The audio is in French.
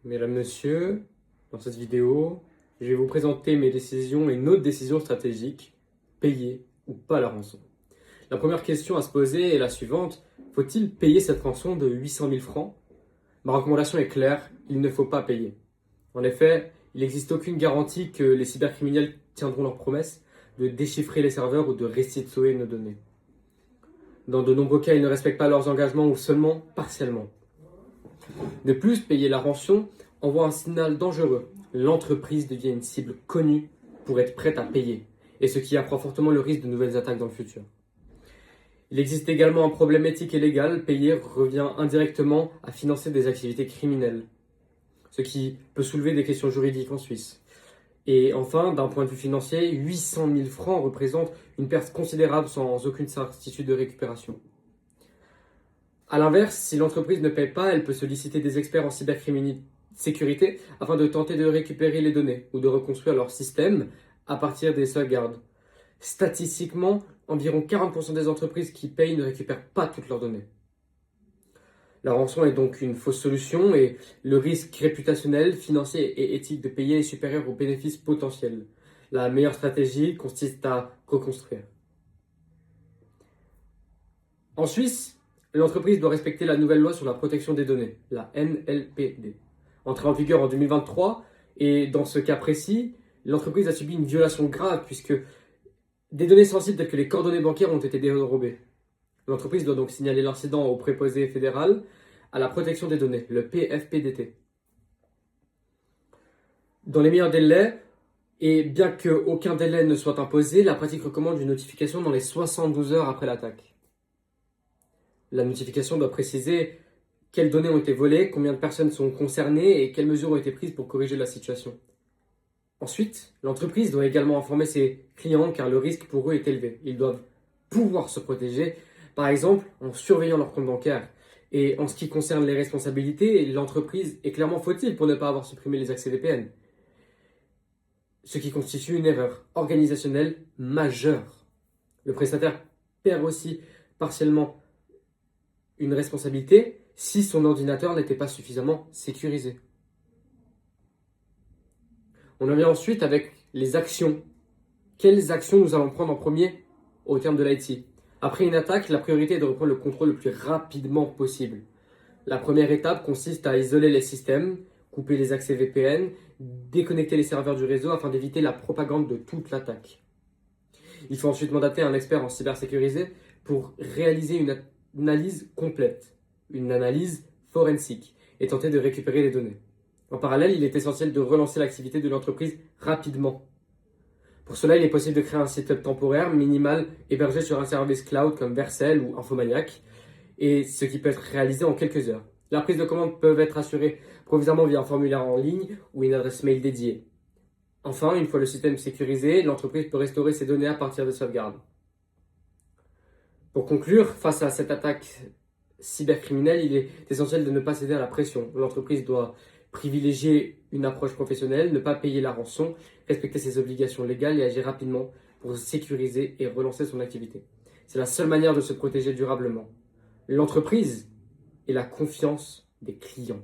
Mesdames, Messieurs, dans cette vidéo, je vais vous présenter mes décisions et notre décision stratégique, payer ou pas la rançon. La première question à se poser est la suivante, faut-il payer cette rançon de 800 000 francs? Ma recommandation est claire, il ne faut pas payer. En effet, il n'existe aucune garantie que les cybercriminels tiendront leurs promesses de déchiffrer les serveurs ou de restituer nos données. Dans de nombreux cas, ils ne respectent pas leurs engagements ou seulement partiellement. De plus, payer la rançon envoie un signal dangereux. L'entreprise devient une cible connue pour être prête à payer, et ce qui accroît fortement le risque de nouvelles attaques dans le futur. Il existe également un problème éthique et légal. Payer revient indirectement à financer des activités criminelles, ce qui peut soulever des questions juridiques en Suisse. Et enfin, d'un point de vue financier, 800 000 francs représentent une perte considérable sans aucune certitude de récupération. A l'inverse, si l'entreprise ne paie pas, elle peut solliciter des experts en cybersécurité afin de tenter de récupérer les données ou de reconstruire leur système à partir des sauvegardes. Statistiquement, environ 40% des entreprises qui payent ne récupèrent pas toutes leurs données. La rançon est donc une fausse solution et le risque réputationnel, financier et éthique de payer est supérieur aux bénéfices potentiels. La meilleure stratégie consiste à reconstruire. En Suisse, l'entreprise doit respecter la nouvelle loi sur la protection des données, la NLPD, entrée en vigueur en 2023. Et dans ce cas précis, l'entreprise a subi une violation grave puisque des données sensibles telles que les coordonnées bancaires ont été dérobées. L'entreprise doit donc signaler l'incident au préposé fédéral à la protection des données, le PFPDT. Dans les meilleurs délais, et bien qu'aucun délai ne soit imposé, la pratique recommande une notification dans les 72 heures après l'attaque. La notification doit préciser quelles données ont été volées, combien de personnes sont concernées et quelles mesures ont été prises pour corriger la situation. Ensuite, l'entreprise doit également informer ses clients car le risque pour eux est élevé. Ils doivent pouvoir se protéger, par exemple en surveillant leur compte bancaire. Et en ce qui concerne les responsabilités, l'entreprise est clairement fautive pour ne pas avoir supprimé les accès VPN, ce qui constitue une erreur organisationnelle majeure. Le prestataire perd aussi partiellement une responsabilité si son ordinateur n'était pas suffisamment sécurisé. On en vient ensuite avec les actions. Quelles actions nous allons prendre en premier au terme de l'IT? Après une attaque, la priorité est de reprendre le contrôle le plus rapidement possible. La première étape consiste à isoler les systèmes, couper les accès VPN, déconnecter les serveurs du réseau afin d'éviter la propagande de toute l'attaque. Il faut ensuite mandater un expert en cybersécurité pour réaliser une analyse complète, une analyse forensique, et tenter de récupérer les données. En parallèle, il est essentiel de relancer l'activité de l'entreprise rapidement. Pour cela, il est possible de créer un site temporaire minimal hébergé sur un service cloud comme Vercel ou Infomaniac, et ce qui peut être réalisé en quelques heures. La prise de commande peut être assurée provisoirement via un formulaire en ligne ou une adresse mail dédiée. Enfin, une fois le système sécurisé, l'entreprise peut restaurer ses données à partir de sauvegardes. Pour conclure, face à cette attaque cybercriminelle, il est essentiel de ne pas céder à la pression. L'entreprise doit privilégier une approche professionnelle, ne pas payer la rançon, respecter ses obligations légales et agir rapidement pour sécuriser et relancer son activité. C'est la seule manière de se protéger durablement. L'entreprise est la confiance des clients.